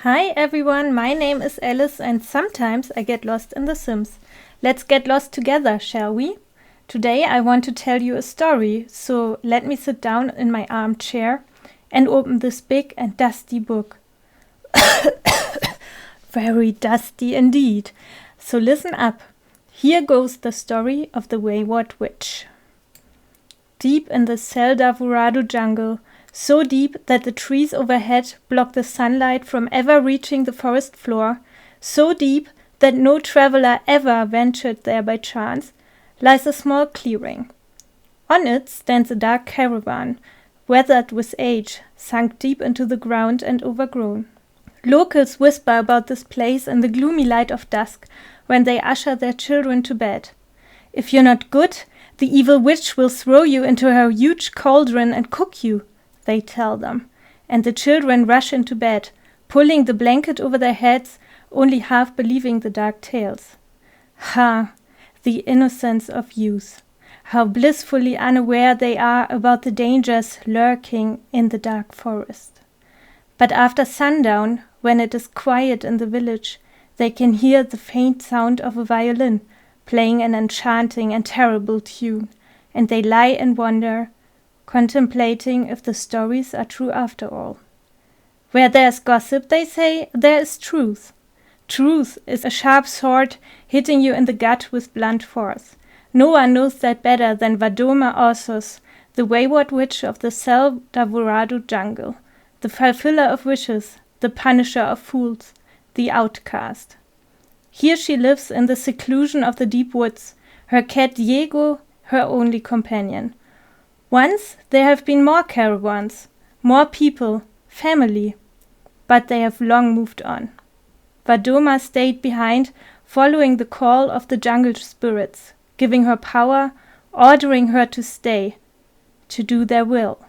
Hi everyone, my name is Alice and sometimes I get lost in The Sims. Let's get lost together, shall we? Today I want to tell you a story, so let me sit down in my armchair and open this big and dusty book. Very dusty indeed. So listen up. Here goes the story of the Wayward Witch. Deep in the Seldavorado jungle, so deep that the trees overhead block the sunlight from ever reaching the forest floor, so deep that no traveler ever ventured there by chance, lies a small clearing. On it stands a dark caravan, weathered with age, sunk deep into the ground and overgrown. Locals whisper about this place in the gloomy light of dusk when they usher their children to bed. If you're not good, the evil witch will throw you into her huge cauldron and cook you, they tell them, and the children rush into bed, pulling the blanket over their heads, only half believing the dark tales. Ha! The innocence of youth! How blissfully unaware they are about the dangers lurking in the dark forest. But after sundown, when it is quiet in the village, they can hear the faint sound of a violin playing an enchanting and terrible tune, and they lie in wonder, contemplating if the stories are true after all. Where there's gossip, they say, there is truth. Truth is a sharp sword hitting you in the gut with blunt force. No one knows that better than Organisors, the wayward witch of the Seldavorado jungle, the fulfiller of wishes, the punisher of fools, the outcast. Here she lives in the seclusion of the deep woods, her cat Diego her only companion. Once there have been more caravans, more people, family, but they have long moved on. Vadoma stayed behind, following the call of the jungle spirits, giving her power, ordering her to stay, to do their will.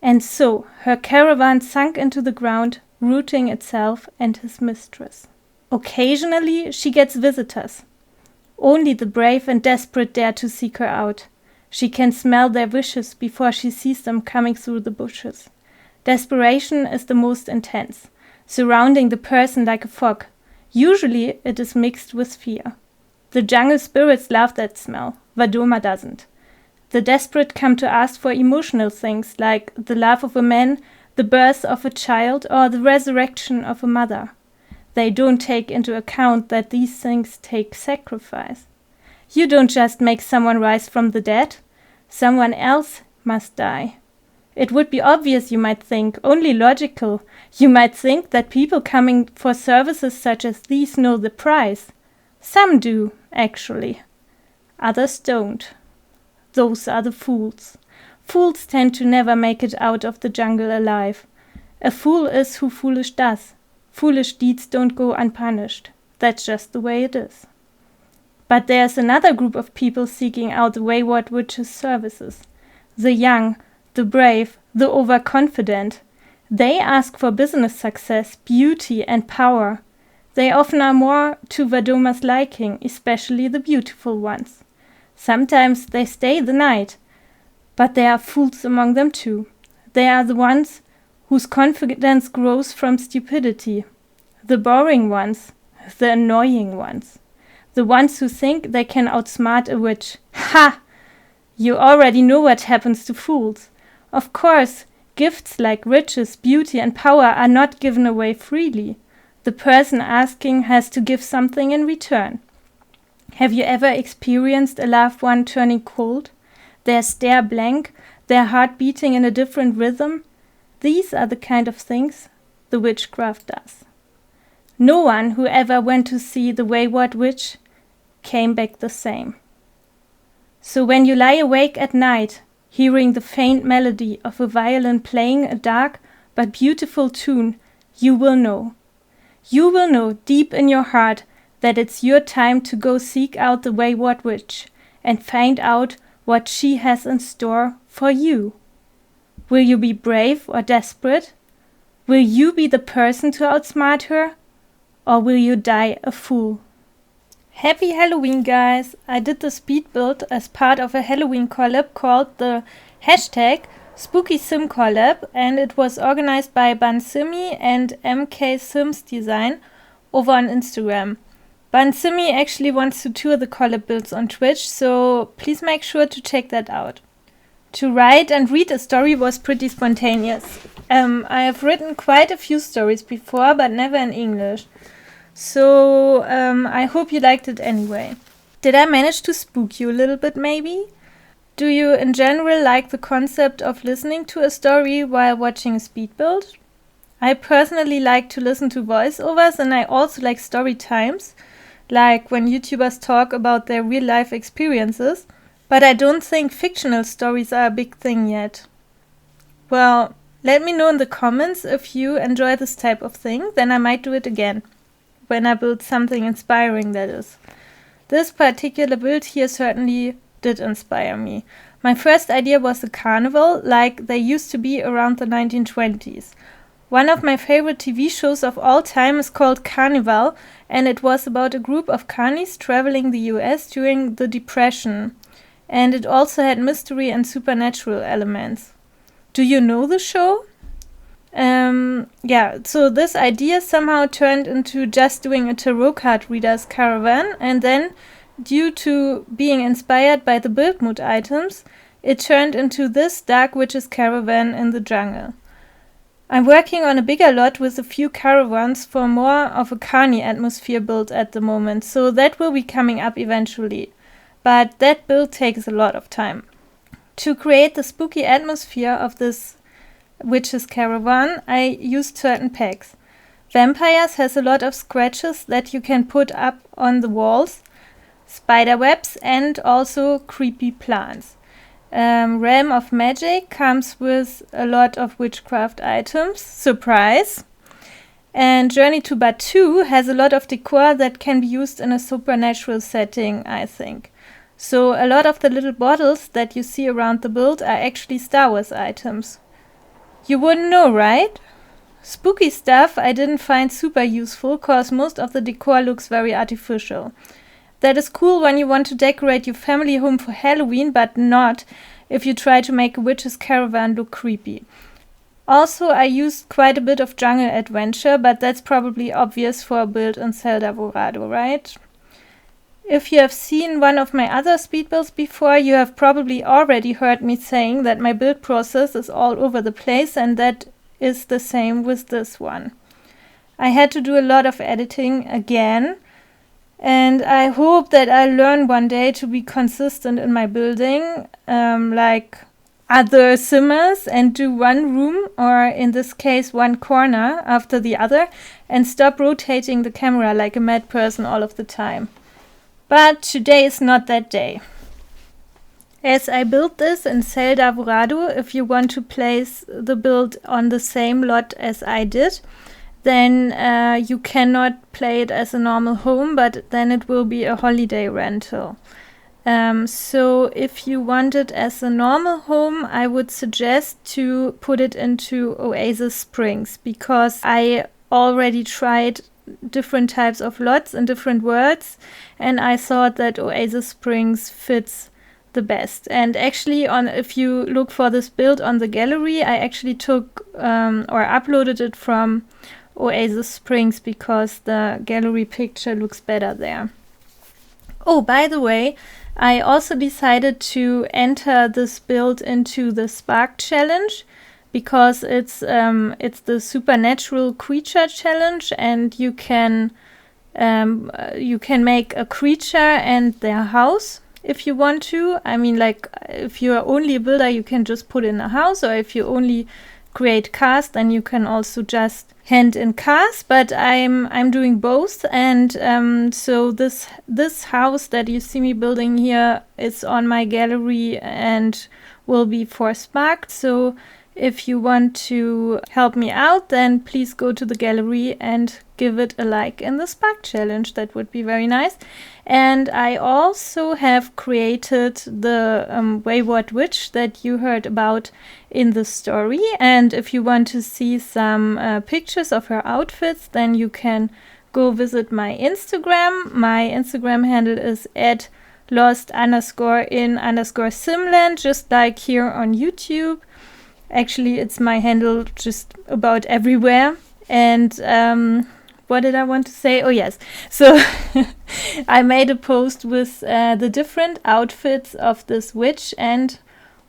And so her caravan sunk into the ground, rooting itself and his mistress. Occasionally she gets visitors. Only the brave and desperate dare to seek her out. She can smell their wishes before she sees them coming through the bushes. Desperation is the most intense, surrounding the person like a fog. Usually it is mixed with fear. The jungle spirits love that smell. Vadoma doesn't. The desperate come to ask for emotional things like the love of a man, the birth of a child, or the resurrection of a mother. They don't take into account that these things take sacrifice. You don't just make someone rise from the dead. Someone else must die. It would be obvious, you might think, only logical. You might think that people coming for services such as these know the price. Some do, actually. Others don't. Those are the fools. Fools tend to never make it out of the jungle alive. A fool is who foolish does. Foolish deeds don't go unpunished. That's just the way it is. But there's another group of people seeking out the wayward witch's services. The young, the brave, the overconfident. They ask for business success, beauty and power. They often are more to Vadoma's liking, especially the beautiful ones. Sometimes they stay the night. But there are fools among them too. They are the ones whose confidence grows from stupidity. The boring ones, the annoying ones. The ones who think they can outsmart a witch. Ha! You already know what happens to fools. Of course, gifts like riches, beauty and power are not given away freely. The person asking has to give something in return. Have you ever experienced a loved one turning cold? Their stare blank, their heart beating in a different rhythm? These are the kind of things the witchcraft does. No one who ever went to see the wayward witch came back the same. So when you lie awake at night, hearing the faint melody of a violin playing a dark but beautiful tune, you will know. You will know deep in your heart that it's your time to go seek out the wayward witch and find out what she has in store for you. Will you be brave or desperate? Will you be the person to outsmart her? Or will you die a fool? Happy Halloween, guys! I did the speed build as part of a Halloween collab called the hashtag Spookysimcollab, and it was organized by Bansimi and MK Sims Design over on Instagram. Bansimi actually wants to tour the collab builds on Twitch, so please make sure to check that out. To write and read a story was pretty spontaneous. I have written quite a few stories before, but never in English. So I hope you liked it anyway. Did I manage to spook you a little bit maybe? Do you in general like the concept of listening to a story while watching a speed build? I personally like to listen to voiceovers, and I also like story times, like when YouTubers talk about their real life experiences, but I don't think fictional stories are a big thing yet. Well, let me know in the comments if you enjoy this type of thing, then I might do it again. When I build something inspiring, that is. This particular build here certainly did inspire me. My first idea was a carnival, like they used to be around the 1920s. One of my favorite TV shows of all time is called Carnival, and it was about a group of carnies traveling the US during the Depression. And it also had mystery and supernatural elements. Do you know the show? So this idea somehow turned into just doing a tarot card reader's caravan, and then, due to being inspired by the build mood items, it turned into this Dark Witch's caravan in the jungle. I'm working on a bigger lot with a few caravans for more of a carny atmosphere build at the moment, so that will be coming up eventually. But that build takes a lot of time. To create the spooky atmosphere of this Witch's Caravan, I used certain packs. Vampires has a lot of scratches that you can put up on the walls, spider webs, and also creepy plants. Realm of Magic comes with a lot of witchcraft items, surprise. And Journey to Batu has a lot of decor that can be used in a supernatural setting, I think. So a lot of the little bottles that you see around the build are actually Star Wars items. You wouldn't know, right? Spooky stuff I didn't find super useful, cause most of the decor looks very artificial. That is cool when you want to decorate your family home for Halloween, but not if you try to make a witch's caravan look creepy. Also, I used quite a bit of jungle adventure, but that's probably obvious for a build in Seldavorado, right? If you have seen one of my other speed builds before, you have probably already heard me saying that my build process is all over the place, and that is the same with this one. I had to do a lot of editing again, and I hope that I learn one day to be consistent in my building, like other simmers, and do one room, or in this case one corner after the other, and stop rotating the camera like a mad person all of the time. But today is not that day. As I built this in Seldavorado, if you want to place the build on the same lot as I did, then you cannot play it as a normal home, but then it will be a holiday rental. So if you want it as a normal home, I would suggest to put it into Oasis Springs, because I already tried different types of lots in different worlds, and I thought that Oasis Springs fits the best. And actually, if you look for this build on the gallery, I actually took or uploaded it from Oasis Springs because the gallery picture looks better there. Oh, by the way, I also decided to enter this build into the Spark Challenge, because it's the Supernatural Creature Challenge, and you can make a creature and their house if you want to. I mean, like, if you are only a builder, you can just put in a house, or if you only create cars, then you can also just hand in cars. But I'm doing both, and so this house that you see me building here is on my gallery and will be for Sparked. So if you want to help me out, then please go to the gallery and give it a like in the Spark Challenge. That would be very nice. And I also have created the Wayward Witch that you heard about in the story. And if you want to see some pictures of her outfits, then you can go visit my Instagram. My Instagram handle is @lost_in_simland, just like here on YouTube. Actually, it's my handle just about everywhere. And what did I want to say? Oh, yes. So I made a post with the different outfits of this witch, and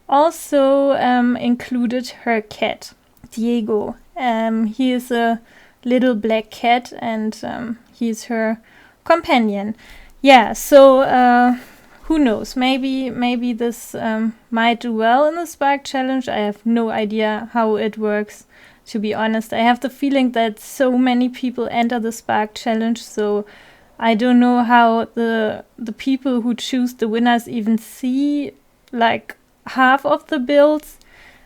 also included her cat, Diego. He is a little black cat, and he's her companion. Yeah, so who knows? Maybe this might do well in the Spark Challenge. I have no idea how it works, to be honest. I have the feeling that so many people enter the Spark Challenge, so I don't know how the people who choose the winners even see like half of the builds.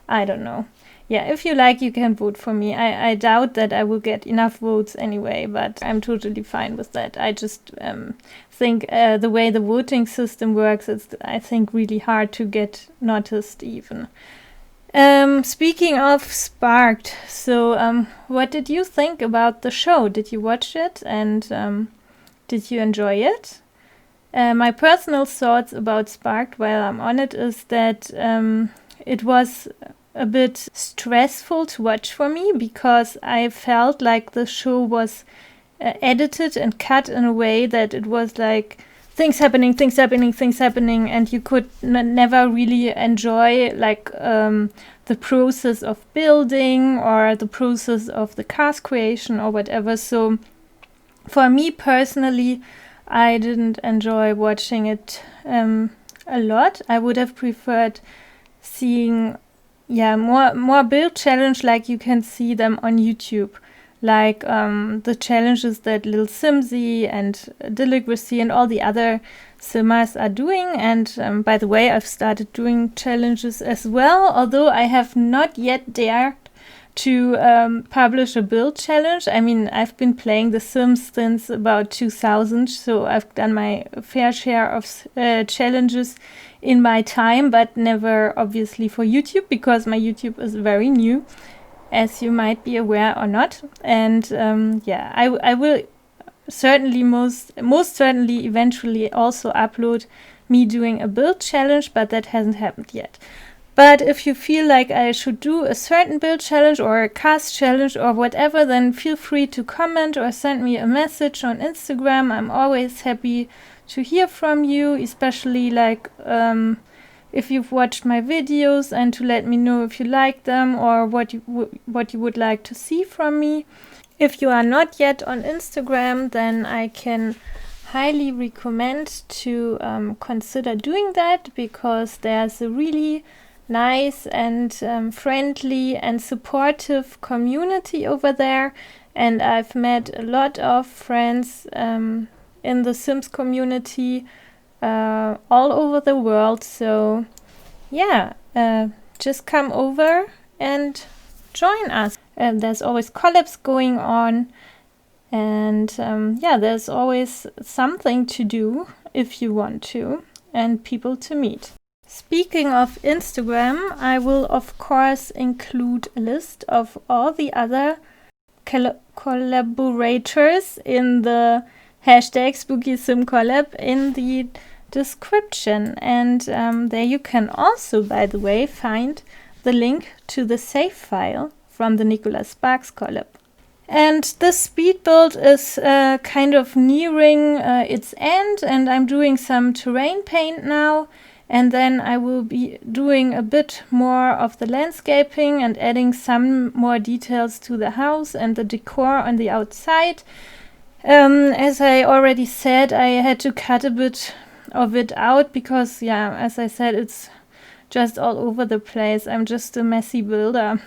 I don't know. Yeah, if you like, you can vote for me. I doubt that I will get enough votes anyway, but I'm totally fine with that. I just think the way the voting system works, it's, I think, really hard to get noticed even. Speaking of Sparked, so what did you think about the show? Did you watch it, and did you enjoy it? My personal thoughts about Sparked while I'm on it is that it was a bit stressful to watch for me, because I felt like the show was edited and cut in a way that it was like things happening, and you could never really enjoy like the process of building or the process of the cast creation or whatever. So for me personally, I didn't enjoy watching it a lot. I would have preferred seeing more build challenge, like you can see them on YouTube, like the challenges that Little Simsy and Deligracy and all the other simmers are doing. And by the way, I've started doing challenges as well, although I have not yet dared to publish a build challenge. I mean, I've been playing The Sims since about 2000, so I've done my fair share of challenges in my time, but never obviously for YouTube, because my YouTube is very new, as you might be aware or not. And I will certainly most certainly eventually also upload me doing a build challenge, but that hasn't happened yet. But if you feel like I should do a certain build challenge or a cast challenge or whatever, then feel free to comment or send me a message on Instagram. I'm always happy to hear from you, especially like if you've watched my videos, and to let me know if you like them or what you would like to see from me. If you are not yet on Instagram, then I can highly recommend to consider doing that, because there's a really nice and friendly and supportive community over there, and I've met a lot of friends in the Sims community all over the world. So yeah, just come over and join us. There's always collabs going on, and there's always something to do if you want to, and people to meet. Speaking of Instagram, I will of course include a list of all the other collaborators in the hashtag spookysimcollab in the description. And there you can also, by the way, find the link to the save file from the Nicholas Sparks collab. And this speed build is kind of nearing its end, and I'm doing some terrain paint now. And then I will be doing a bit more of the landscaping and adding some more details to the house and the decor on the outside. As I already said, I had to cut a bit of it out because, as I said, it's just all over the place. I'm just a messy builder.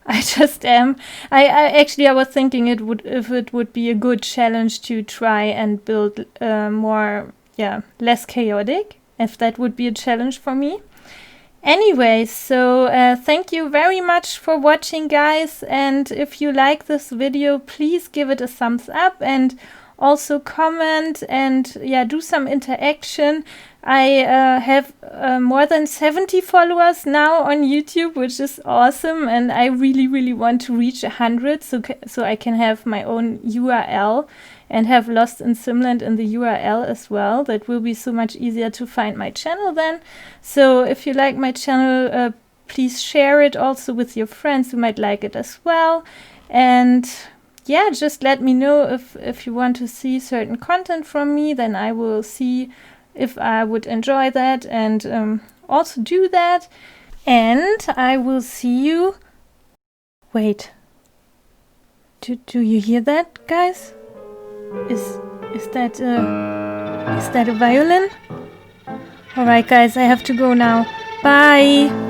I just am. I was thinking if it would be a good challenge to try and build less chaotic. If that would be a challenge for me. Anyway, so thank you very much for watching, guys, and if you like this video, please give it a thumbs up and also comment and do some interaction. I have more than 70 followers now on YouTube, which is awesome, and I really want to reach 100 so I can have my own URL and have Lost in Simland in the URL as well. That will be so much easier to find my channel then. So if you like my channel, please share it also with your friends who might like it as well. And yeah, just let me know if you want to see certain content from me, then I will see if I would enjoy that and also do that. And I will see you. Wait. Do you hear that, guys? Is that a violin? Alright guys, I have to go now. Bye!